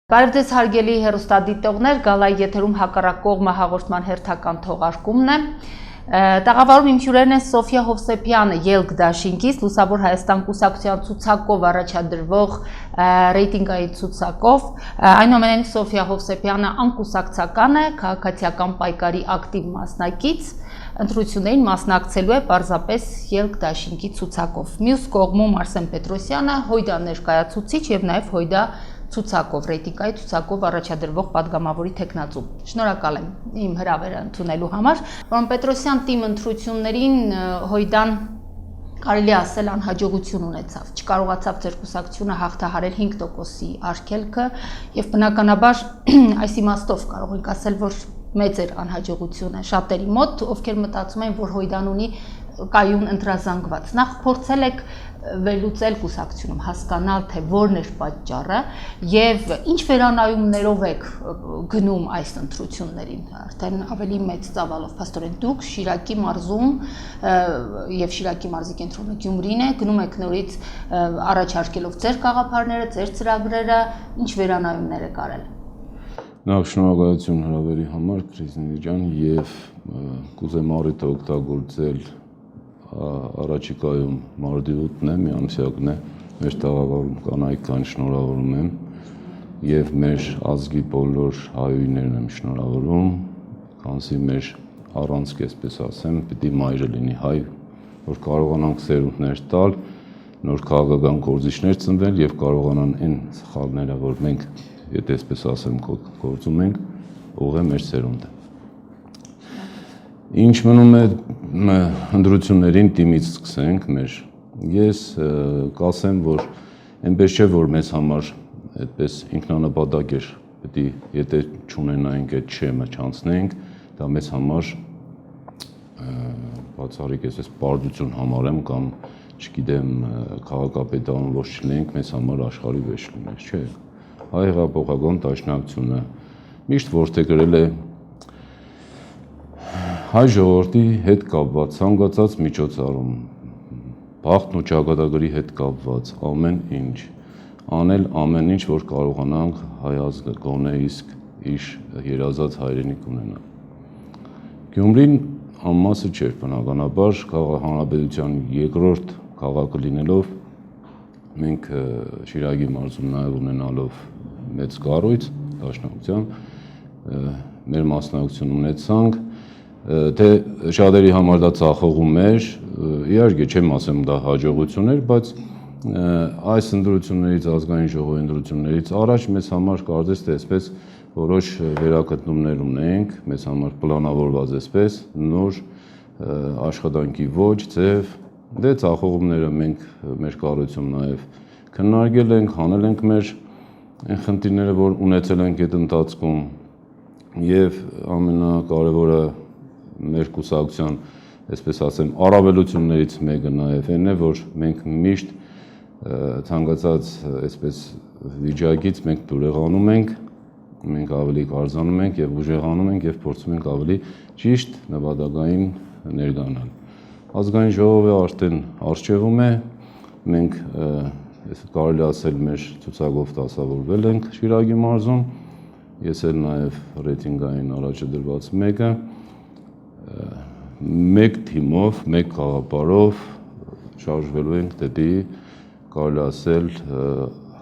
Բարև ձեզ հարգելի հեռուստադիտողներ, գալայի եթերում հակառակ կողմը հաղորդման հերթական թողարկումն է։ Տաղավարում իմ հյուրերն են Սոֆիա Հովսեփյանը Ելք դաշինքից, Լուսավոր Հայաստան կուսակցության ցուցակով առաջադրվող ռեյտինգային ցուցակով, այնուամենայնիվ Սոֆիա Հովսեփյանը անկուսակցական է, քաղաքացիական պայքարի ակտիվ մասնակից, ընտրություններին մասնակցելու է պարզապես Ելք դաշինքի ցուցակով։ Մյուս կողմում Արսեն Պետրոսյանը Հույդա ներկայացուցիչ եւ նաեւ Հույդա ցուցակով, ռեյտինգայի ցուցակով առաջադրվող падգամավորի տեխնացու։ Շնորհակալ եմ իմ հրավերը ընդունելու համար։ Պարոն Պետրոսյան, թիմ ընտրություններին Հույդան կարելի ասել անհաջողություն ունեցավ։ Չկարողացավ ձեր կուսակցությունը հաղթահարել 5%-ի արգելքը եւ բնականաբար այս իմաստով կարող ենք ասել, որ մեծ էր անհաջողությունը շատերի մոտ, ովքեր մտածում են, որ Հույդան ունի կայուն ընտրազանգված։ Նախ փորձել եք վերլուծել կուսակցությունում, հասկանալ, թե որն էր պատճառը եւ ինչ վերանայումներով եք գնում այս ընտրություններին, արդեն ավելի մեծ ծավալով, փաստորեն դուք Շիրակի մարզում եւ Շիրակի մարզի կենտրոնը Գյումրին է, գնում եք նորից առաջարկելով ձեր գաղափարները, ձեր ծրագրերը, ինչ վերանայումներ եք արել։ Նախ շնորհակալություն հրավերի համար, Քրիստինե ջան, եւ կուզեմ առիթը օգտագործել առաջիկայում մարտի 8-ն է, միամսյակն է, մեր տաղավարում կանայքան շնորհավորում եմ եւ մեր ազգի բոլոր հայուհիներն եմ շնորհավորում, քանզի մեր առանցք, այսպես ասեմ, պիտի մայրը լինի հայ, որ կարողանանք սերունդներ տալ, նոր քաղաքական գործիչներ ծնվել եւ կարողանան այն սխալները, որ մենք, եթե այսպես ասեմ, գործում ենք, ուղղել մեր սերունդը։ Ինչ մնում է ընտրություններին դիմից սկսենք մեր, ես կասեմ, որ այնպես չէ, որ մեզ համար այդպես ինքնանպատակ էր, պետք է եթե չունենայինք այդ շեմը չանցնենք, դա մեզ համար բացառիկ ես պարտություն համարեմ կամ չգիտեմ քաղաքապետարան ոչ չլինենք, մեզ համար աշխարհի վեճ լիներ, չէ։ Հայ հեղափոխական դաշնակցությունը միշտ որդեգրել է հայ ժողովրդի հետ կապված ցանկացած միջոցառում, բախտն ու ճակատագրի հետ կապված ամեն ինչ, անել ամեն ինչ, որ կարողանանք հայ ազգը գոնե իսկ իր երազած հայրենիք ունենա։ Գյումրին անմասը չէր բնականաբար, հանրապետության երկրորդ քաղաքը լինելով, մենք Շիրակի մարզում նաև ունենալով մեծ կառույց, դաշնակցության, մեր մասնակցություն ունեցանք, թե շատերի համար դա ծախողում էր, իհարկե չեմ ասեմ դա հաջողություն էր, բայց այս ընտրություններից, ազգային ժողովի ընտրություններից առաջ մեզ համար կարծես թե այսպես որոշ վերակտնումներ ունենք, մեզ համար պլանավորված այսպես, նոր աշխատանքի ոչ, ձև, դե ծախողումները մենք մեր կառույցում նաև քննարկել ենք, հանել ենք մեր այն խնդիրները, որ ունեցել ենք այդ ընթացքում եւ ամենակարևորը մեր կուսակցության, այսպես ասեմ, առավելություններից մեկը նաև այն է, որ մենք միշտ ցանկացած այսպես վիճակից մենք դուրեղանում ենք, մենք ավելի կարծանում ենք եւ ուժեղանում ենք եւ փորձում ենք ավելի ճիշտ նպատակային ներգանալ։ Ազգային ժողովը արդեն արժևում է, մենք այս կարելի ասել մեր ցուցակով դասավորվել ենք Շիրակի մարզում, ես էլ նաև ռեյտինգային առաջադրված մեկը, մեկ թիմով, մեկ գաղափարով շարժվելու ենք դեպի կարելի ասել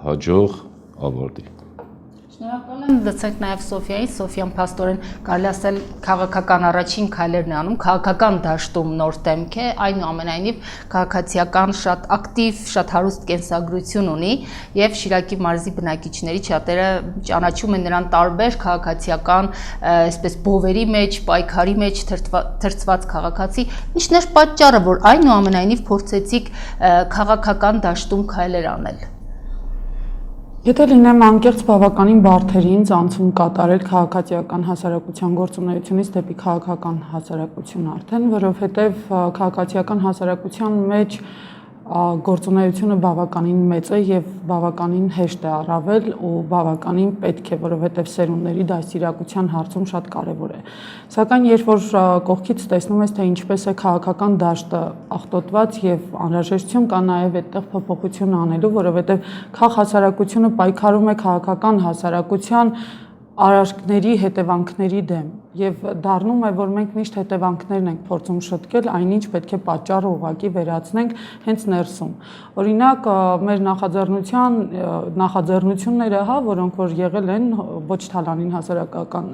հաջող ավարտի։ Շնորհակալ եմ, լսենք նաև Սոֆիային, Սոֆիան փաստորեն կարելի ասել քաղաքական առաջին քայլերն է անում, քաղաքական դաշտում նոր դեմք է, այնուամենայնիվ քաղաքացիական շատ ակտիվ, շատ հարուստ կենսագրություն ունի եւ Շիրակի մարզի բնակիչների շատերը ճանաչում են նրան տարբեր քաղաքացիական, այսպես բովերի մեջ, պայքարի մեջ թրծված քաղաքացի։ Ինչն էր պատճառը, որ այնուամենայնիվ փորձեցիք քաղաքական դաշտում քայլեր անել։ Եթե լինեմ անկեղծ, բավականին բարդ էր ինձ անցում կատարել քաղաքացիական հասարակության գործունեությունից դեպի քաղաքական հասարակություն արդեն, որովհետև քաղաքացիական հասարակության մեջ գործունեությունը բավականին մեծ է եւ բավականին հեշտ է առավել ու բավականին պետք է, որովհետեւ սերունդների դաստիարակության հարցում շատ կարեւոր է։ Սակայն երբ որ կողքից տեսնում ես, թե ինչպես է քաղաքական դաշտը աղտոտված եւ անհրաժեշտություն կա նաեւ այդտեղ փոփոխություն անելու, որովհետեւ քաղաքացիությունը պայքարում է քաղաքական հասարակության արարքների հետևանքների դեմ եւ դառնում է, որ մենք միշտ հետևանքներն ենք փորձում շտկել, այնինչ պետք է պատճառը ուղղակի վերացնենք հենց ներսում։ Օրինակ, մեր նախաձեռնությունները, հա, որոնք որ եղել են ոչ թալանին հասարակական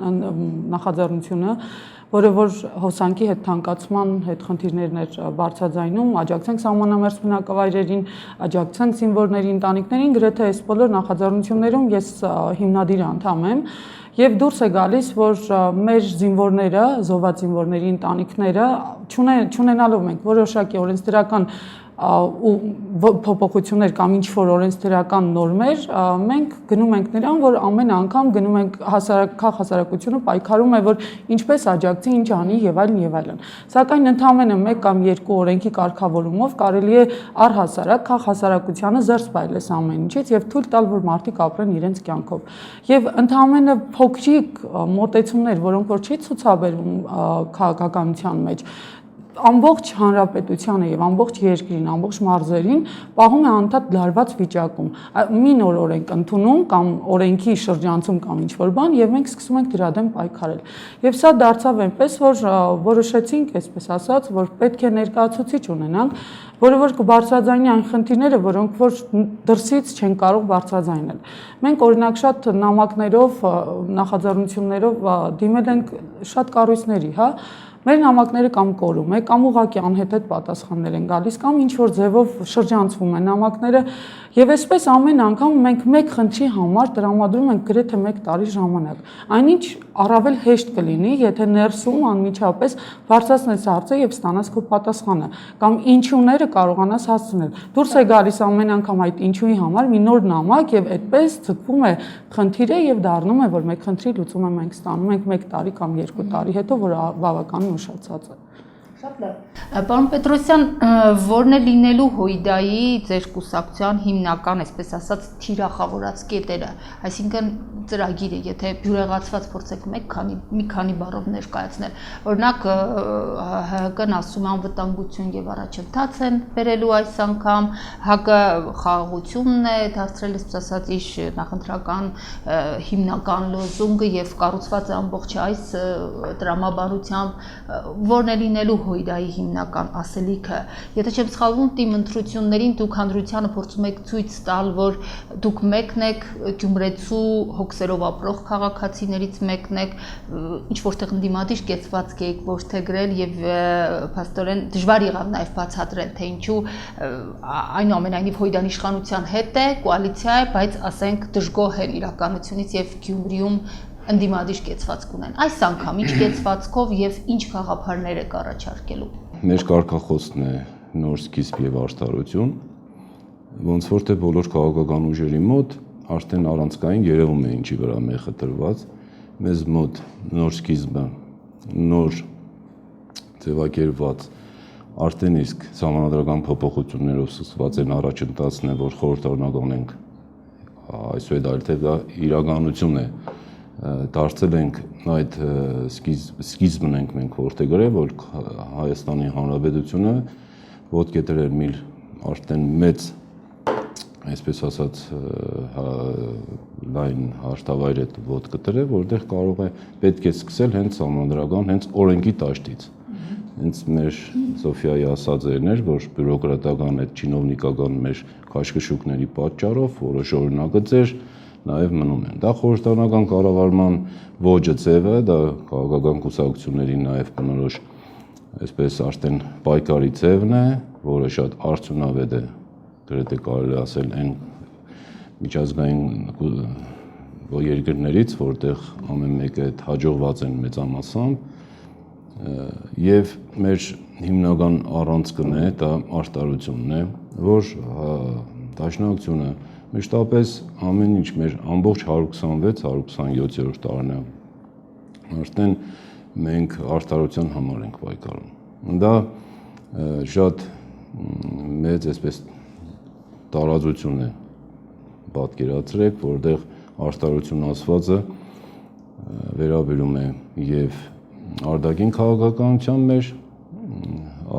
նախաձեռնությունը, որը որ հոսանքի հետ թանկացման հետ խնդիրներն էր բարձրաձայնում, աջակցենք սահմանամերձ բնակավայրերին, աջակցենք զինվորների ընտանիքներին, գրեթե այս բոլոր նախաձեռնություններում ես հիմնադիր անդամ եմ եւ դուրս է գալիս, որ մեր զինվորները, զոհված զինվորների ընտանիքները չունենալով մենք որոշակի օրենսդրական ու փոփոխություններ կամ ինչ-որ օրենսդրական նորմեր, մենք գնում ենք նրան, որ ամեն անգամ գնում ենք հասարակությունը պայքարում է, որ ինչպես աջակցի, ինչ անի եւ այլն եւ այլն։ Սակայն ընդամենը 1 կամ 2 օրենքի կարգավորումով կարելի է առհասարակ հասարակությանը զերծ պայլես ամեն ինչից եւ թույլ տալ, որ մարդիկ ապրեն իրենց կյանքով։ Եվ ընդամենը փոքրիկ մոտեցումներ, որոնք որ չի ցուցաբերվում քաղաքականության մեջ, ամբողջ հանրապետությանը եւ ամբողջ երկրին, ամբողջ մարզերին պահում է անդադ լարված վիճակում։ Մի նոր օրենք ընդունում կամ օրենքի շրջանցում կամ ինչ-որ բան եւ մենք սկսում ենք դրա դեմ պայքարել։ Եվ սա դարձավ այնպես, որ որոշեցինք, այսպես ասած, որ պետք է ներկայացուցիչ ունենանք, որը որ կբարձրաձայնի այն խնդիրները, որոնք որ դրսից չեն կարող բարձրաձայնել։ Մենք օրինակ շատ նամակներով, նախաձեռնություններով դիմել ենք շատ կառույցների, հա, մեր նամակները կամ կորում է, կամ ուղղակի անհետեթ պատասխաններ են գալիս, կամ ինչ-որ ձևով շրջանցվում են նամակները, եւ այսպես ամեն անգամ մենք մեկ խնդրի համար տրամադրում ենք գրեթե 1 տարի ժամանակ։ Այնինչ առավել հեշտ կլինի, եթե ներսում անմիջապես բարձրացնես հարցը եւ ստանաս քո պատասխանը, կամ ինչուները կարողանաս հասցնել։ Դուրս է գալիս ամեն անգամ այդ ինչուի համար մի նոր նամակ եւ այդպես ձգվում է խնդիրը եւ դառնում է, որ մեկ խնդրի լուծումը մենք ստանում ենք 1 տարի կամ 2 տարի հետո, որ բավականին ուշացած է։ Շատ լավ։ Պարոն Պետրոսյան, որն է լինելու ՀՅԴ-ի ձեր կուսակցության հիմնական, այսպես ասած, թիրախավորած կետերը, այսինքն ծրագիրը, եթե բյուրեղացված փորձեք մի քանի բառով ներկայացնել։ Օրինակ, ՀՀԿ-ն ասում է անվտանգություն եւ առաջընթաց են բերելու այս անգամ, ՀԱԿ-ը խաղաղությունն է դարձրել, այսպես ասած, իր նախընտրական հիմնական լոզունգը եւ կառուցված է ամբողջ այս տրամաբանությամբ, որն է լինելու ՀՅԴ-ի հիմնական ասելիքը։ Եթե չեմ սխալվում, թիմ ընտրություններին դուք հանրությանը փորձում եք ցույց տալ, որ դուք մեկն եք Գյումրեցու հոգսերով ապրող քաղաքացիներից մեկն եք, ինչ որտեղ ընդդիմադիր կեցվածք եք որդեգրել եւ փաստորեն դժվար եղավ նաեւ բացատրել, թե ինչու այնուամենայնիվ ՀՅԴ-ն իշխանության հետ է, կոալիցիա է, բայց ասենք դժգոհ են իրականությունից եւ Գյումրիում ընդդիմադիր կեցվածք ունեն։ Այս անգամ ինչ կեցվածքով եւ ինչ գաղափարներ եք առաջարկելու։ Մեր կարգախոսն է նոր սկիզբ եւ արդարություն, ոնց որ թե բոլոր քաղաքական ուժերի մոտ արդեն առանցքային երևում է ինչի վրա մեղը տրված, մեզ մոտ նոր սկիզբը, նոր ձևակերպված արդեն իսկ համանդրական փոփոխություններով սկսված են առաջընթացն է, որ խորհրդարանական ենք այսուհետ այլ թե իրականություն է դարձել ենք այդ սկիզբն ենք մենք որդեգրել, որ Հայաստանի Հանրապետությունը ոտք է դրել մի արդեն մեծ, այսպես ասած, լայն հարթավայր է ոտքը դրել, որտեղ կարող է պետք է սկսել հենց համանդրական, հենց օրենքի դաշտից։ Հենց մեր Սոֆիայի ասածերն էր, որ բյուրոկրատական այդ չինովնիկական մեր քաշքշուկների պատճառով որոշ օրինագծեր նաև մնում են։ Դա խորհրդարանական կառավարման ոճը ձևը, դա քաղաքական կուսակցությունների նաև բնորոշ, այսպես արդեն պայքարի ձևն է, որը շատ արդյունավետ է, գրեթե կարելի ասել այն միջազգային երկրներից, որտեղ ամեն մեկը այդ հաջողված են մեծամասամբ, եւ մեր հիմնական առանցքն է, դա արտարությունն է, որ դաշնակցությունը մշտապես ամեն ինչ մեր ամբողջ 126-127-րդ տարին արդեն մենք արդարության համար ենք պայքարում։ Դա շատ մեծ այսպես տարածություն է պատկերացրեք, որտեղ արտարություն ասվածը վերաբերում է եւ արտաքին քաղաքականության մեջ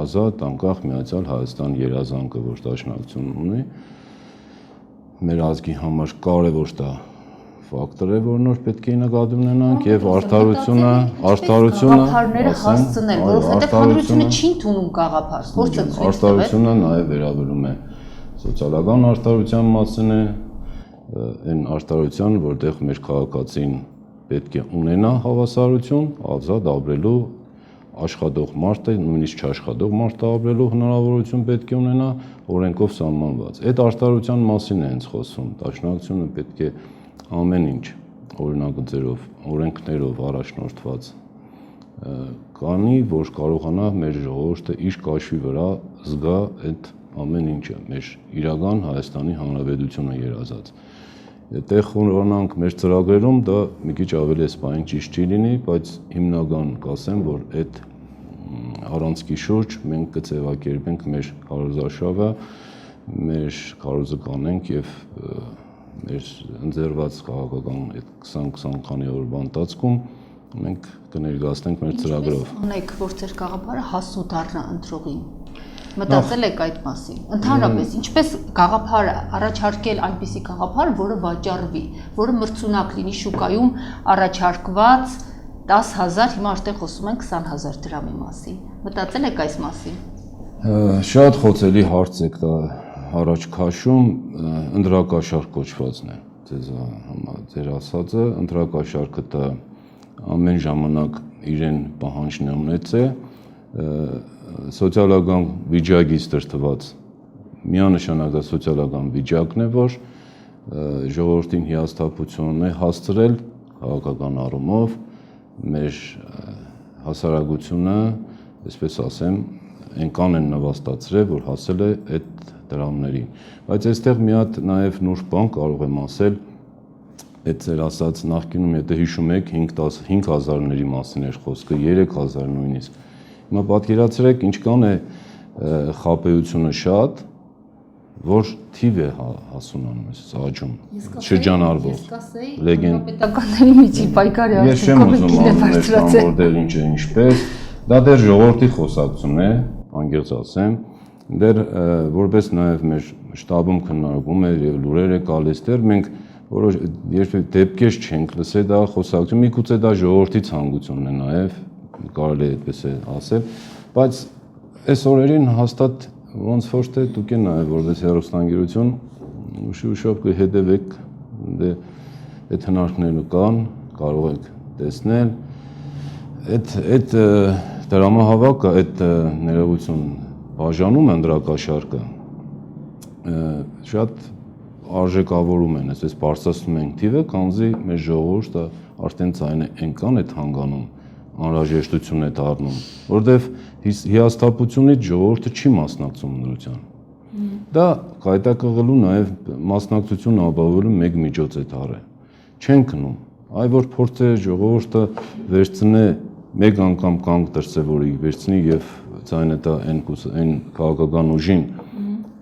ազատ, անկախ միացյալ Հայաստան երազանքը, որ դաշնակցություն ունի, մեր ազգի համար կարևոր դա ֆակտոր է, որ նոր պետք է նկատի ունենանք եւ արտարությունը գաղափարները հասցնել, որովհետեւ հանրությունը չի ընդունում գաղափար, փորձը ցույց տվել։ Արտարությունը նաեւ վերաբերում է սոցիալական արտարության մասին է, այն արտարության, որտեղ մեր քաղաքացին պետք է ունենա հավասարություն, ազատ ապրելու աշխատող մարդը, նույնիսկ չաշխատող մարդը ապրելու հնարավորություն պետք է ունենա օրենքով սահմանված։ Այդ արտարության մասին է հենց խոսում։ Դաշնակցությունը պետք է ամեն ինչ օրինագծերով, օրենքներով առաջնորդված կանի, որ կարողանա մեր ժողովուրդը իր կաշվի վրա զգա այդ ամեն ինչը, մեր իրական Հայաստանի Հանրապետությունը երազած։ Այդտեղ խորանանք մեր ծրագրերում դա մի քիչ ավելի սպայն ճիշտ չի լինի, բայց հիմնական կասեմ, որ այդ առանցքի շուրջ մենք կձևակերպենք մեր քարոզարշավը, մեր քարոզը կանենք եւ մեր ընձեռված քաղաքական այդ 20-20 քանի օրվա ընթացքում մենք կներկայացնենք մեր ծրագրով։ Ունեք, որ ձեր գաղափարը հասու դառնա ընտրողին։ Մտածել եք այդ մասին։ Ընդհանրապես, ինչպես գաղափար առաջարկել այնպիսի գաղափար, որը վաճառվի, որը մրցունակ լինի շուկայում առաջարկված 10,000, հիմա արդեն խոսում ենք 20,000 դրամի մասին։ Մտածել եք այս մասին։ Շատ խոցելի հարց եք դա առաջ քաշում, ընտրակաշարք կոչվածն է։ Ձեր ասածը, ընտրակաշարքը դա ամեն ժամանակ իրեն պահանջն է ունեցել, սոցիալական վիճակից դրդված միանշանակ դա սոցիալական վիճակն է, որ ժողովրդին հիասթափություն է հասցրել քաղաքական առումով, մեր հասարակությունը, այսպես ասեմ, այնքան են նվաստացրել, որ հասել է այդ դրամներին։ Բայց այստեղ մի հատ նաև նուրբ բան կարող եմ ասել, այդ ձեր ասած նախկինում, եթե հիշում եք, 5,000-ների մասին էր խոսքը, 3,000 նույնիսկ։ Հիմա պատկերացրեք, ինչքան է խաբեությունը շատ, որ թիվ է հասունանում այս աճում, շրջանառվող։ Ես կասեի, պետականների միջի պայքարի արդյունքում է բարձրացել։ Որտեղ ինչ է ինչպես, դա դեռ ժողովրդի խոսակցություն է, անկեղծ ասեմ, դեռ որպես նաև մեր շտաբում քննարկում է եւ լուրեր է գալիս, դեռ մենք որոշ երբեք դեպքեր չենք լսել դա խոսակցություն, միգուցե դա ժողովրդի ցանկությունն է նաև, կարելի է այդպես ասել, բայց այս օրերին հաստատ ոնց որ թե դուք եք նաև որպես հեռուստաընկերություն ուշով կհետևեք, այդ հնարքները կան, կարող եք տեսնել, այդ դրամահավաքը, այդ ներողություն բաժանում ընտրակաշարքը շատ արժեքավորում են, այսպես բարձրացնում են թիվը, քանզի մեր ժողովուրդը արդեն ցայնը այնքան է հանգանում, անհրաժեշտություն է դառնում, որովհետև հիասթափությունից ժողովուրդը չի մասնակցում ընտրության։ Դա կայտակղելու նաև մասնակցություն ապահովելու մեկ միջոց է դառել։ Չեն քնում, այ որ փորձե ժողովուրդը վերցնե մեկ անգամ կանգ դրսևորի, վերցնի եւ ցայնը տա այն քաղաքական ուժին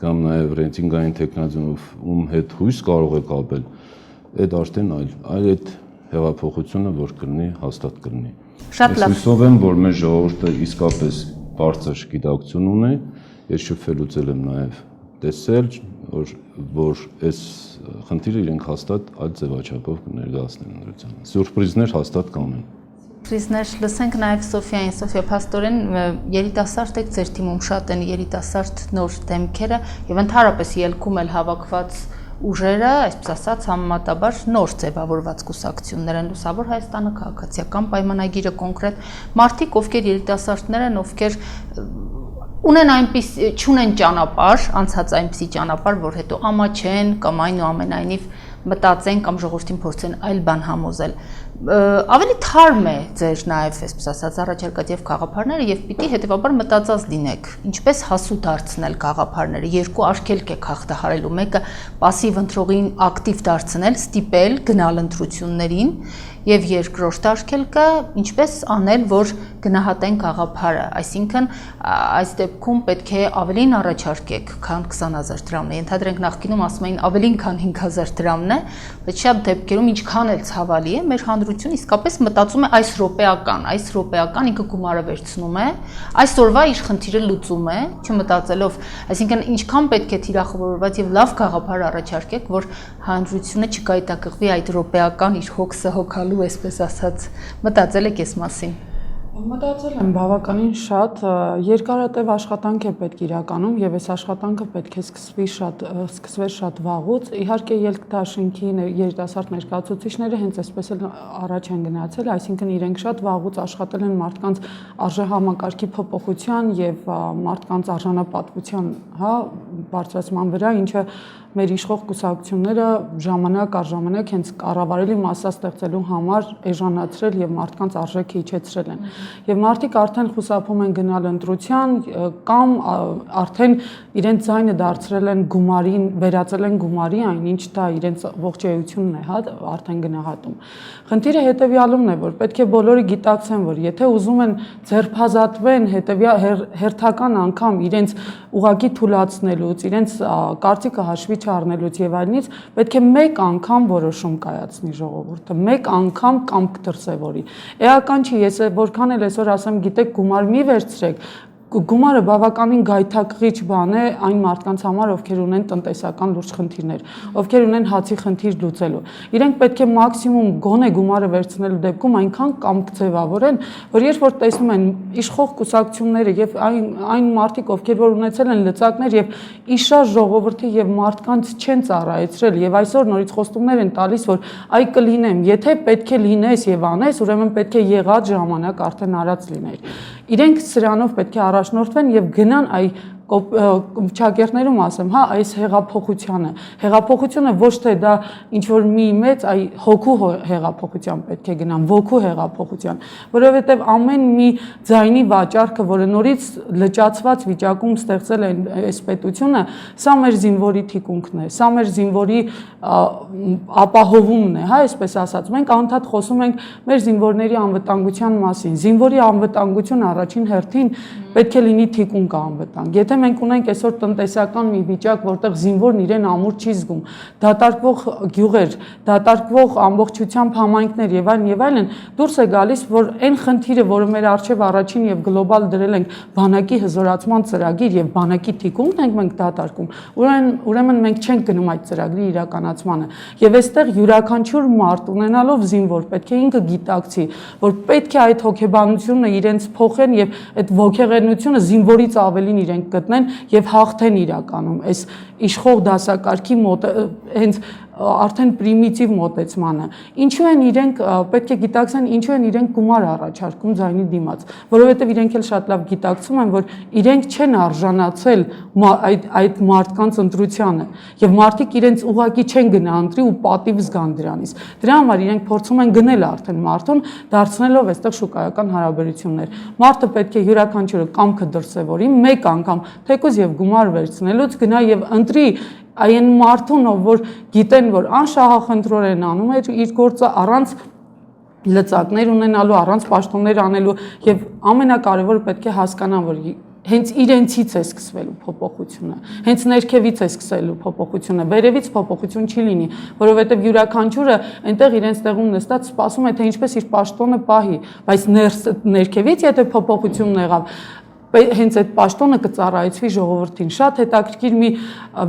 կամ նաև ռեյտինգային տեխնոլոգիայով ում հետ հույս կարող է կապել, այդ արդեն այլ այդ հեղափոխությունը որ կլինի, հաստատ կլինի։ Շատ լավ։ Հուսով եմ, որ մեր ժողովուրդը իսկապես բարձր գիտակցություն ունի, ես շփվելուց եմ նաև տեսել, որ այս խնդիրը իրենք հաստատ այլ ձևաչափով կներկայացնեն ընտրությանը։ Սուրպրիզներ հաստատ կանեն։ Սուրպրիզներ լսենք նաև Սոֆիային, Սոֆիա Փաստորեն, երիտասարդ եք, ձեր թիմում շատ են երիտասարդ նոր դեմքերը եւ ընդհանրապես ելքում էլ հավաքված ուժերը, այսպես ասած, համեմատաբար նոր ձևավորված կուսակցություններ են, Լուսավոր Հայաստանը, քաղաքացիական պայմանագիրը կոնկրետ մարդիկ, ովքեր երիտասարդներ են, ովքեր ունեն այնպես չունեն ճանապարհ, անցած այնպիսի ճանապարհ, որ հետո ամաչեն կամ այնուամենայնիվ մտածեն կամ ժողովրդին փորձեն այլ բան համոզել։ Ավելի թարմ է ձեր նաև, այսպես ասած, առաջարկած եւ գաղափարները եւ պիտի հետեւաբար մտածած լինեք, ինչպես հասու դարձնել գաղափարները։ Երկու արգելք եք հաղթահարելու, մեկը пассив ընտրողին ակտիվ դարձնել, ստիպել գնալ ընտրություններին, եւ երկրորդ արգելքը ինչպես անել, որ գնահատեն գաղափարը, այսինքն այս դեպքում պետք է ավելին առաջարկեք, քան 20000 դրամն է։ Ենթադրենք նախկինում ասում էին ավելին, քան 5000 դրամն է, բայց շատ դեպքերում ինչքան էլ ցավալի է, մեր հանրությունը իսկապես մտածում է այս րոպեական ինքը գումարը վերցնում է, այսօրվա իր խնդիրը լուծում է, չմտածելով, այսինքն ինչքան պետք է թիրախավորված եւ լավ գաղափար առաջարկեք, որ հանրությունը չգայթակղվի այդ րոպեական իր հոգսը հոգալու, այսպես ասած, մտածել եք այս մասին։ Մտածել եմ բավականին շատ, երկարատև աշխատանք է պետք իրականում եւ այս աշխատանքը պետք է սկսվեր շատ վաղուց։ Իհարկե ելքդաշինքի երիտասարդ ներկայացուցիչները հենց այսպես էլ առաջ են գնացել, այսինքն իրենք շատ վաղուց աշխատել են մարդկանց արժեհամակարգի փոփոխության եւ մարդկանց արժանապատվության, բարձրացման վրա, ինչը մեր իշխող կուսակցությունները ժամանակ առ ժամանակ հենց կառավարելի մասսա ստեղծելու համար էժանացրել եւ մարդկանց արժեքը իջեցրել են։ Եվ մարդիկ արդեն խուսափում են գնալ ընտրության կամ արդեն իրենց ձայնը դարձրել են գումարին, վերածել են գումարի, այնինչ դա իրենց ողջայությունն է, արդեն գնահատում։ Խնդիրը հետեւյալումն է, որ պետք է բոլորը գիտակցեն, որ եթե ուզում են ձերբազատվեն հերթական անգամ իրենց ուղակի թուլացնելուց, իրենց կարծիքը հաշվի չառնելուց եւ այլնից, պետք է մեկ անգամ որոշում կայացնի ժողովուրդը, մեկ անգամ կամք դրսևորի։ Էական չի, ես որքան էլ այսօր ասեմ, գիտեք, գումար մի վերցրեք, գումարը բավականին գայթակղիչ բան է այն մարդկանց համար, ովքեր ունեն տնտեսական լուրջ խնդիրներ, ովքեր ունեն հացի խնդիր լուծելու։ Իրենք պետք է մաքսիմում գոնե գումարը վերցնելու դեպքում այնքան կամք ձևավորեն, որ երբ որ տեսնում են իշխող կուսակցությունները եւ այն մարդիկ, ովքեր որ ունեցել են լծակներ եւ իշար ժողովրդի եւ մարդկանց չեն ծառայեցրել եւ այսօր նորից խոստումներ են տալիս, որ այ կլինեմ, եթե պետք է լինես եւ անես, ուրեմն պետք է եղած ժամանակ արդեն արած լիներ։ Իրենք սրանով պետք է առաջնորդվեն եւ գնան այ ճակերտներում ասեմ, այս հեղափոխությունը ոչ թե դա ինչ որ մի մեծ այ հոգու հեղափոխության պետք է գնան, ոգու հեղափոխության, որովհետև ամեն մի ձայնի վաճառքը, որը նորից լճացված վիճակում ստեղծել է այս պետությունը, սա մեր զինվորի թիկունքն է, սա մեր զինվորի ապահովումն է, այսպես ասած։ Մենք անդադ խոսում ենք մեր զինվորների անվտանգության մասին։ Զինվորի անվտանգությունը առաջին հերթին պետք է լինի թիկունք անվտանգ։ Եթե մենք ունենք այսօր տնտեսական մի վիճակ, որտեղ զինվորն իրեն ամուր չի զգում, դատարկվող գյուղեր, դատարկվող ամբողջությամբ համայնքներ եւ այլն, դուրս է գալիս, որ այն խնդիրը, որը մեր առջև առաջին եւ գլոբալ դրել ենք բանակի հզորացման ծրագիր եւ բանակի թիկունքն ենք մենք դատարկում, ուրեմն մենք չենք գնում այդ ծրագրի իրականացմանը։ Եվ այստեղ յուրաքանչյուր մարդ ունենալով զինվոր պետք է ինքը գիտակցի, որ պետք է այդ հոգեբանությունը իրենց փոխեն եւ այդ ոգեղենությունը զինվորից ավելին իրենք գտնեն եւ հաղթեն իրականում այս իշխող դասակարգի հենց արդեն պրիմիտիվ մոտեցմանը։ Ինչու են իրենք պետք է գիտակցեն, ինչու են իրենք գումար առաջարկում ձայնի դիմաց, որովհետև իրենք էլ շատ լավ գիտակցում են, որ իրենք չեն արժանացել այդ մարդկանց ընտրությանը եւ մարդիկ իրենց ուղակի չեն գնա ընտրի ու պատիվ զգան դրանից։ Դրա համար իրենք փորձում են գնել արդեն մարդուն, դարձնելով այստեղ շուկայական հարաբերություններ։ Մարդը պետք է յուրաքանչյուրը կամքը դրսևորի, մեկ անգամ թեկուզ եւ գումար վերցնելուց գնա եւ ընտրի այն մարդուն, որ գիտեն, որ անշահախնդրոր են անում իր գործը առանց լծակներ ունենալու, առանց պաշտոններ անելու եւ ամենակարևորը պետք է հասկանան, որ հենց իրենցից է սկսվելու փոփոխությունը, հենց ներքևից է սկսելու փոփոխությունը, վերևից փոփոխություն չի լինի, որովհետեւ յուրաքանչյուրը այնտեղ իրենց տեղում նստած սպասում է, թե ինչպես իր պաշտոնը պահի, բայց ներքևից եթե փոփոխությունն եղավ, հենց այդ պաշտոնը կծառայեցվի ժողովրդին։ Շատ հետաքրքիր մի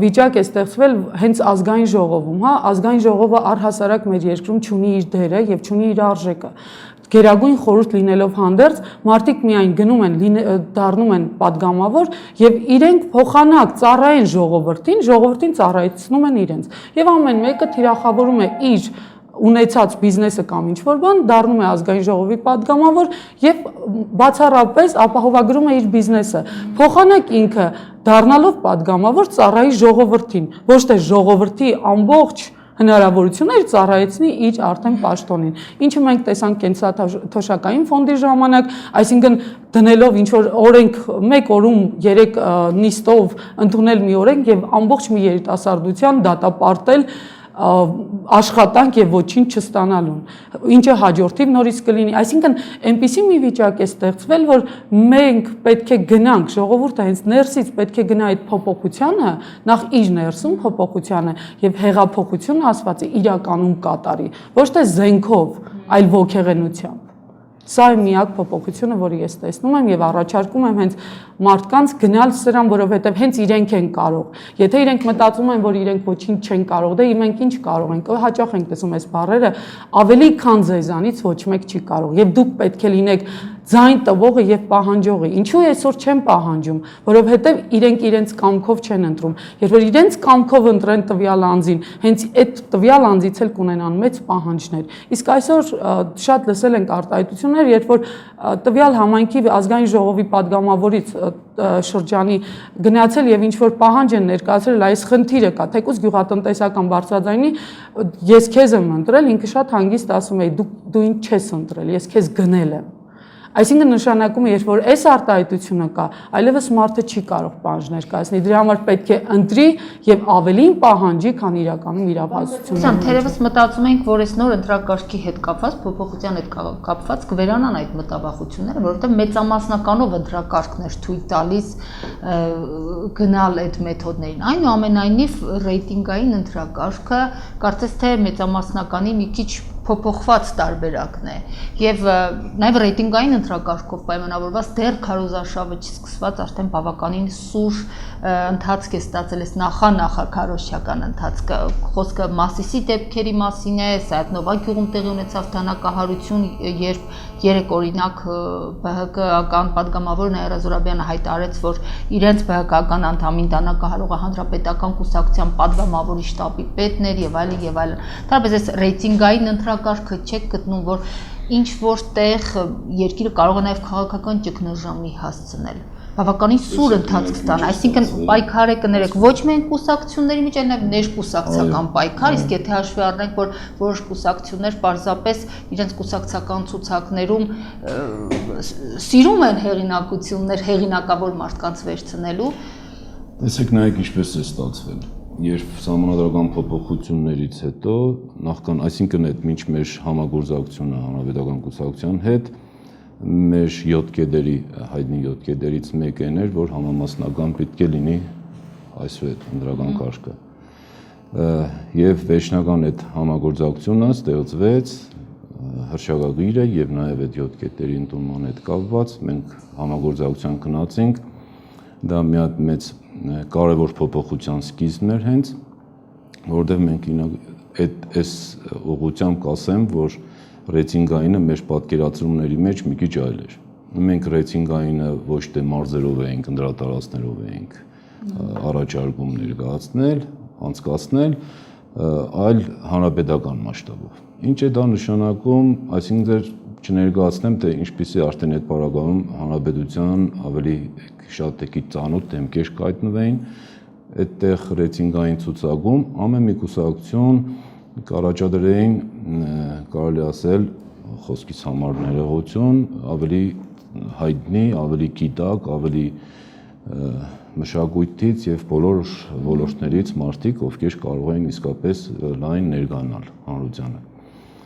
վիճակ է ստեղծվել հենց ազգային ժողովում, ազգային ժողովը առհասարակ մեր երկրում չունի իր դերը եւ չունի իր արժեքը։ Գերագույն խորհուրդ լինելով հանդերձ, մարդիկ միայն գնում են, դառնում են падգամավոր եւ իրենք փոխանակ ծառայեն ժողովրդին ծառայեցնում են իրենց։ Եվ ամեն մեկը թիրախավորում է իր ունեցած բիզնեսը կամ ինչ-որ բան, դառնում է ազգային ժողովի падգամավոր եւ բացառապես ապահովագրում է իր բիզնեսը։ Փոխանակ ինքը դառնալով падգամավոր ծառայի ժողովրդին, ոչ թե ժողովրդի ամբողջ հնարավորություններ ծառայեցնի իր արդեն պաշտոնին։ Ինչը մենք տեսանք կենսաթոշակային ֆոնդի ժամանակ, այսինքն դնելով ինչ որ օրենք մեկ օրում 3 նիստով ընդունել մի օրենք եւ ամբողջ մի երիտասարդության դատապարտել աշխատանք եւ ոչինչ չստանալուն, ինչը հաջորդիվ նորից կլինի, այսինքն այնպիսի մի վիճակ է ստեղծվել, որ մենք պետք է գնանք, ժողովուրդը հենց ներսից պետք է գնա այդ փոփոխությանը, նախ իր ներսում փոփոխությանը եւ հեղափոխությունը ասված է իրականում կատարի, ոչ թե զենքով, այլ ոգեղենությամբ։ Սա է միակ փոփոխությունը, որը ես տեսնում եմ եւ առաջարկում եմ հենց մարդկանց գնալ սրան, որովհետեւ հենց իրենք են կարող։ Եթե իրենք մտածում են, որ իրենք ոչինչ չեն կարող, դե մենք ինչ կարող ենք, հաճախ ենք տեսում այս բառերը, ավելի քան ձեզանից ոչ մեկ չի կարող։ Եվ դուք պետք է լինեք ձայն տվողը եւ պահանջողը։ Ինչու այսօր չեն պահանջում, որովհետեւ իրենք իրենց կամքով չեն ընտրում։ Երբ որ իրենց կամքով ընտրեն տվյալ անձին, հենց այդ տվյալ անձից էլ կունենան մեծ պահանջներ։ Իսկ այսօր շատ լսել ենք արտահայտություններ, երբ որ տվյալ համայնքի ազգային ժողովի падգամավորից շրջանի գնացել եւ ինչ որ պահանջ են ներկայացրել, այս խնդիրը կա, թեկուզ գյուղատնտեսական բարձրաձայնի ես քեզ եմ ընտրել, ինքը շատ հանգիստ ասում է դու ինձ չես ընտրել, ես քեզ գնել եմ։ Այսինքն նշանակում է, երբ որ այս արտահայտությունը կա, այլևս մարդը չի կարող պահանջ ներկայացնել, դրա համար պետք է ընտրի եւ ավելին պահանջի, քան իրականում իրավասությունը։ Թերևս մտածում ենք, որ այս նոր ընտրակարգի հետ կապված, փոփոխության հետ կապված կվերանան այդ մտավախությունները, որովհետեւ մեծամասնականով ընտրակարգներ թույլ տալիս գնալ այդ մեթոդներին։ Այնուամենայնիվ ռեյտինգային ընտրակարգը կարծես թե մեծամասնականի մի քիչ փոփոխված տարբերակն է եւ նաեւ ռեյտինգային ընտրակարգով պայմանավորված դեռ քարոզարշավը չսկսված արդեն բավականին սուր ընթացք է ստացել այս նախաքարոզչական ընթացքը խոսքը Մասիսի դեպքերի մասին է Սայաթնովա գյուղում տեղի ունեցավ թանկահարություն երբ 3 օրինակ ԲՀԿ-ական падգամավոր Նաիրա Զուրաբյանը հայտարարեց որ իրենց ԲՀԿ-ական անդամին տանկահարողը հանրապետական կուսակցության падգամավորի շտաբի պետն էր եւ այլն եւ այլն դարբեզ այս ռեյտինգային ընտրակարգը չեք գտնում որ ինչ որտեղ երկիրը կարող է նաեւ քաղաքական ճգնաժամի հասցնել բավականին սուր ընթացք ստան, այսինքն պայքարը կներեք ոչ միայն կուսակցությունների մեջ, այլ նաև ներկուսակցական պայքար, իսկ եթե հաշվի առնենք, որ որոշ կուսակցություններ պարզապես իրենց կուսակցական ցուցակներում սիրում են հեղինակություններ, հեղինակավոր մարդկանց վերցնելու։ Տեսեք նայեք ինչպես է ստացվել։ Երբ սահմանադրական փոփոխություններից հետո նախքան, այսինքն այդ մինչ մեր համագործակցությունը հանրապետական կուսակցության հետ մեր 7 կետերի հայտնի 7 կետերից մեկն էր, որ համամասնական պետք է լինի այսուհետ ընդրական կարգը։ Եվ վերջնական այդ համագործակցությունը ստեղծվեց հրշագագիրը եւ նաեւ այդ 7 կետերի ընդունման հետ կապված մենք համագործակցության գնացինք դա մի հատ մեծ կարևոր փոփոխության սկիզբն էր հենց որովհետեւ մենք այս ուղղությամբ կասեմ, որ ռեյտինգայինը մեր պատկերացումների մեջ մի քիչ այլ էր։ Մենք ռեյտինգայինը ոչ թե մարզերով էինք, ընդրատարածքներով էինք առաջարկում ներկայացնել, անցկացնել, այլ հանրապետական մասշտաբով։ Ինչ է դա նշանակում, այսինքն դեռ չներկայացնեմ, թե ինչպիսի արդեն այդ պարագայում հանրապետության ավելի շատ տեկի ծանոթ դեմքեր կայտնվեին, այդտեղ ռեյտինգային ցուցակում ամեն մի կուսակցություն կառաջադրեին կարելի ասել խոսքից համար ներողություն ավելի հայտնի, ավելի գիտակ, ավելի մշակույթից եւ բոլոր ոլորտներից մարդիկ, ովքեր կարող են իսկապես լայն ներգանալ հանրությանը։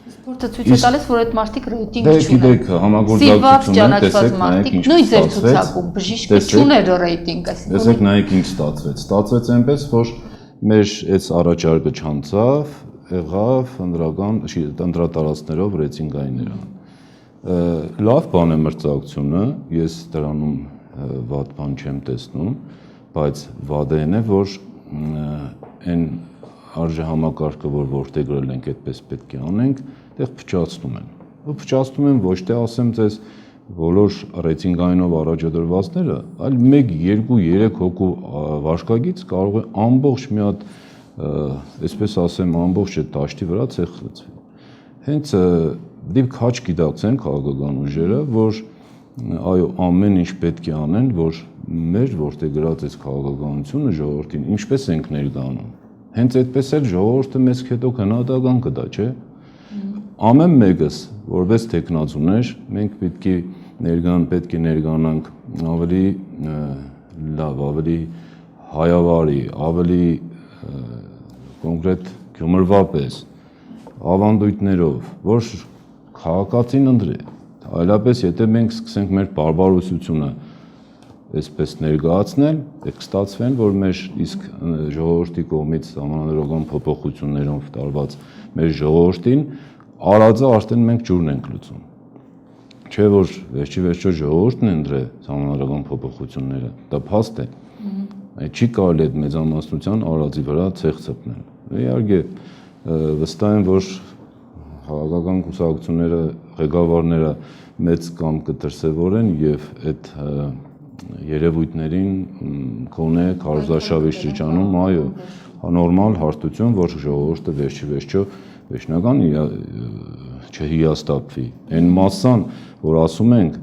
Սպորտը ցույց է տալիս, որ այդ մարդիկ ռեյտինգ չունեն։ Գիտեք, համագործակցությունը տեսեք նայեք ինչ նույն ձեր ցուցակում բժիշկը չուներ ռեյտինգ, այսինքն։ Տեսեք նայեք ինչ ստացվեց։ Ստացվեց այնպես, որ մեր այս առաջարկը չանցավ, եղավ ընդրատարածքներով ռեյտինգայինները։ Լավ բան է մրցակցությունը, ես դրանում վատ բան չեմ տեսնում, բայց վատը այն է, որ այն արժեհամակարգը, որ որտեղ գրել ենք, այդպես պետք է անենք, այդտեղ փչացնում են։ Փչացնում են ոչ թե ասեմ ձեզ բոլոր ռեյտինգայինով առաջադրվածները, այլ 1, 2, 3 հոգու վարկագից կարող է ամբողջ մի հատ, այսպես ասեմ, ամբողջ այդ դաշտի վրա ցեղլեցվի։ Հենց դիպ քաչ գիտակցեն քաղաքական ուժերը, որ այո, ամեն ինչ պետք է անեն, որ մեր որտեղ գրած այս քաղաքականությունը ժողովրդին ինչպես ենք ներկայանում։ հենց այդպես էլ ժողովուրդը մեզ հետո քննադատական կտա, չէ՞։ Ամեն մեկս որպես տեխնացուներ մենք պետք է ներգանանք ավելի լավ, ավելի հայավարի, ավելի կոնկրետ գումրվա պես ավանդույթներով, որ քաղաքացին ընտրի, այլապես եթե մենք սկսենք մեր բարբարոսությունը այսպես ներկայացնել, կստացվեն, որ մեր իսկ ժողովրդի կողմից համանadrական փոփոխություններով տարված մեր ժողովրդին արածը արդեն մենք ջուրն ենք լուծում։ Չէ՞ որ վերջի վերջո ժողովուրդն է ընտրել համանadrական փոփոխությունները, դա փաստ է։ Չի կարելի այդ մեծամասնության արածի վրա ցեխ ցպնել։ Իհարկե վստահ եմ, որ քաղաքական կուսակցությունները, ղեկավարները մեծ կամ կդրսևորեն եւ այդ երևույթներին կոնե քարոզարշավի շրջանում, այո, նորմալ հարթություն, որ ժողովուրդը վերջի վերջո վերջնական չհիաստափվի։ Այն մասսան, որ ասում ենք,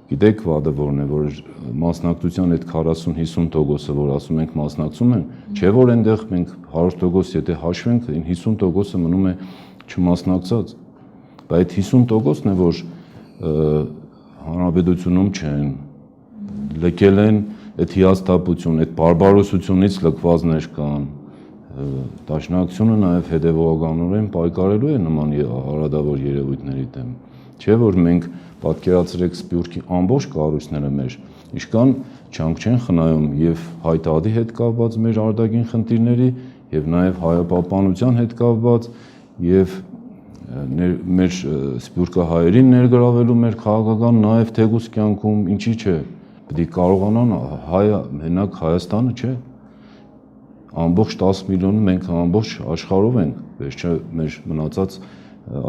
գիտեք վադը որն է, որ մասնակցության այդ 40-50%-ը, որ ասում ենք մասնակցում են, չէ որ այնտեղ մենք 100% եթե հաշվենք, 50%-ը մնում է չմասնակցած, բայց 50%-ն է, որ հանրապետությունում չեն, լքել են այդ հիասթափություն, այդ բարբարոսությունից լքվածներ կան, դաշնակցությունը նաև հետևողականորեն պայքարելու է նման հարադավոր երևույթների դեմ։ Չէ որ մենք պատկերացրեք Սփյուռքի ամբողջ կառույցները մեր ինչքան չանք չեն խնայում եւ հայտարարի հետ կապված մեր արտաքին խնդիրների եւ նաև հայապահպանության հետ կապված եւ մեր սփյուռքահայերին ներգրավելու մեր քաղաքական նաև թեկուս կյանքում ինչի՞ չէ պետք է կարողանան մենակ Հայաստանը չէ ամբողջ 10 միլիոնը մենք ամբողջ աշխարհով ենք վերջը մեր մնացած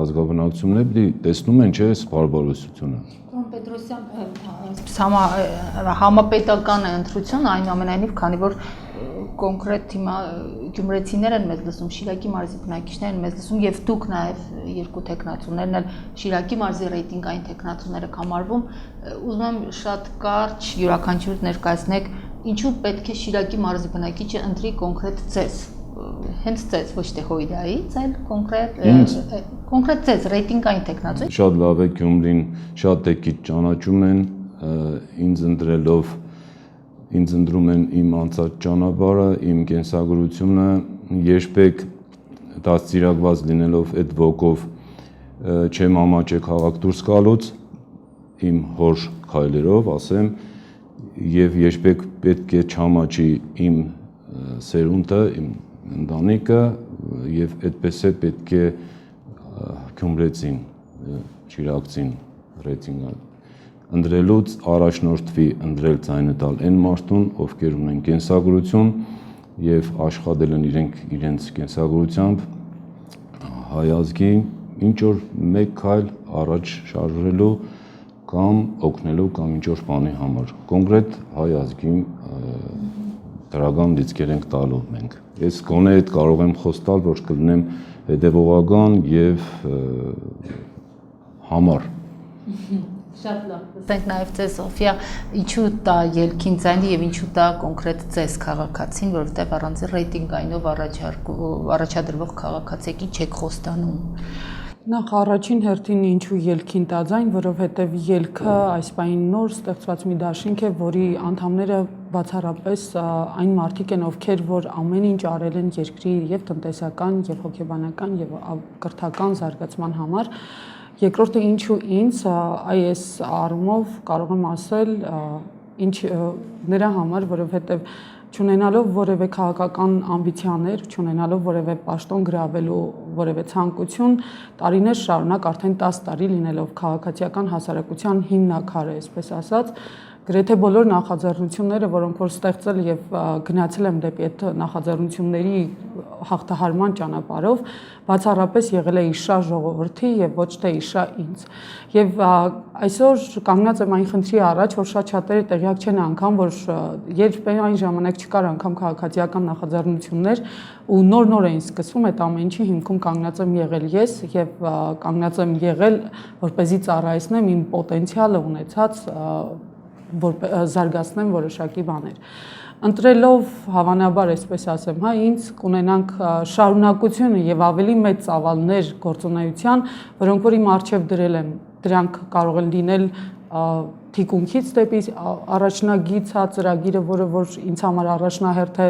ազգաբնակությունները պետք է տեսնում են չէ այս բարբարոսությունը Պետրոսյան համապետական է ընտրությունը այնուամենայնիվ քանի որ կոնկրետ հիմա գյումրեցիներ են մեզ լսում, Շիրակի մարզի բնակիչներ են մեզ լսում եւ դուք նաեւ երկու տեխնացուներն էլ Շիրակի մարզի ռեյտինգային տեխնացուները կամարվում, ուզում եմ շատ կարճ յուրաքանչյուր ներկայացնեք, ինչու պետք է Շիրակի մարզի բնակիչը ընտրի կոնկրետ ձեզ, հենց ձեզ, ոչ թե Հույրայից, այլ կոնկրետ ձեզ ռեյտինգային տեխնացու։ Շատ լավ է Գյումրին, շատ տեկիչ ճանաչում են ինձ ընտրելով ինձ ընտրում են իմ անցած ճանապարհը, իմ կենսագրությունը, երբեք դաստիարակված լինելով այդ ոգով չեմ ամաչե քաղաք դուրս գալուց, իմ հոր քայլերով, ասեմ, եւ երբեք պետք է չամաչի իմ սերունդը, իմ ընտանիքը եւ այդպես է պետք է գյումրեցին, շիրակցին ռեյտինգը ընտրելուց առաջնորդվի ընտրել ձայնը տալ այն մարդուն, ովքեր ունեն կենսագրություն եւ աշխատել են իրենց կենսագրությամբ հայ ազգի ինչ որ մեկ քայլ առաջ շարժելու կամ օգնելու կամ ինչ որ բանի համար կոնկրետ հայ ազգին դրական դիցքեր ենք տալու մենք ես գոնե այդ կարող եմ խոստալ որ կլինեմ հետևողական եւ համար Շատ լավ։ Տեսենք նաև ձեզ Սոֆիա, ինչու տա ելքին ձայնի եւ ինչու տա կոնկրետ ձեզ քաղաքացին, որովհետեւ առանց ռեյտինգայինով առաջադրվող քաղաքացիի չեք խոստանում։ Նախ առաջին հերթին ինչու ելքին տա ձայն, որովհետեւ ելքը այս պայն նոր ստեղծված մի դաշինք է, որի անդամները բացառապես այն մարդիկ են, ովքեր որ ամեն ինչ արել են երկրի եւ տնտեսական եւ հոգեբանական եւ կրթական զարգացման համար Երկրորդը ինչու ինձ այս առումով կարող եմ ասել ինչ նրա համար, որովհետև չունենալով որևէ քաղաքական ամբիցիաներ, չունենալով որևէ պաշտոն գրավելու որևէ ցանկություն, տարիներ շարունակ արդեն 10 տարի լինելով քաղաքացիական հասարակության հիմնաքարը, այսպես ասած, գրեթե բոլոր նախաձեռնությունները, որոնք որ ստեղծել եւ գնացել եմ դեպի այդ նախաձեռնությունների հաղթահարման ճանապարհով, բացառապես եղել է իշա ժողովրդի եւ ոչ թե իշա ինձ։ Եվ այսօր կանգնած եմ այն խնդրի առաջ, որ շատ շատերը տեղյակ չեն անգամ, որ երբ այն ժամանակ չկար անգամ քաղաքացիական նախաձեռնություններ ու նոր էին սկսվում, այդ ամեն ինչի հիմքում կանգնած եմ եղել ես եւ կանգնած եմ եղել, որպեսզի ծառայեցնեմ իմ պոտենցիալը ունեցած զարգացնեն որոշակի բաներ։ Ընտրելով հավանաբար, այսպես ասեմ, հա, ինձ կունենանք շարունակությունը եւ ավելի մեծ ծավալներ գործունեության, որոնք որ իմ առջև դրել եմ, դրանք կարող են լինել թիկունքից դեպի առաջնագիծ ծրագիրը, որը որ ինձ համար առաջնահերթ է,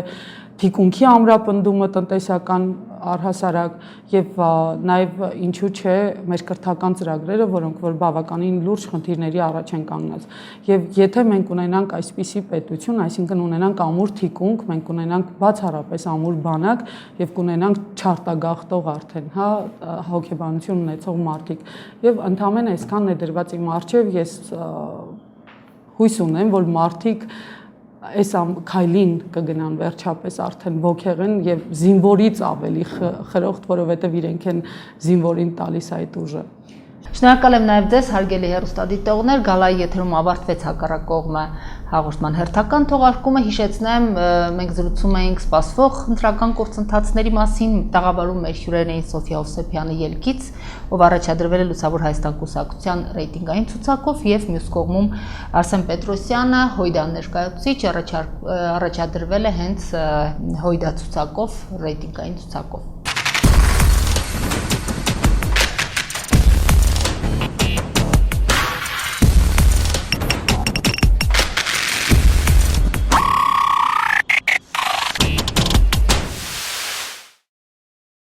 թիկունքի ամրապնդումը տնտեսական առհասարակ եւ նաեւ ինչու՞ չէ մեր կրթական ծրագրերը, որոնք որ բավականին լուրջ խնդիրների առաջ են կանգնած։ Եվ եթե մենք ունենանք այսպիսի պետություն, այսինքն ունենանք ամուր թիկունք, մենք ունենանք բացառապես ամուր բանակ եւ կունենանք չարտագաղթող արդեն, հա, հոգեբանություն ունեցող մարդիկ։ Եվ ընդամենը այսքանն է դրված իմ առջև, ես հույս ունեմ, որ մարդիկ այս քայլին կգնան վերջապես արդեն ոգեղեն եւ զինվորից ավելի խրոխտ, որովհետեւ իրենք են զինվորին տալիս այդ ուժը։ Շնորհակալ եմ նաև ձեզ, հարգելի հեռուստադիտողներ, գալայի եթերում ավարտվեց հակառակ կողմը հաղորդման հերթական թողարկումը, հիշեցնեմ, մենք զրուցում էինք սպասվող ընտրական գործընթացների մասին, տաղավարում մեր հյուրերն էին Սոֆիա Հովսեփյանը Ելքից, ով առաջադրվել է Լուսավոր Հայաստան կուսակցության ռեյտինգային ցուցակով, եւ մյուս կողմում Արսեն Պետրոսյանը, Հույդա ներկայացուցիչ, առաջադրվել է հենց Հույդա ցուցակով, ռեյտինգային ցուցակով։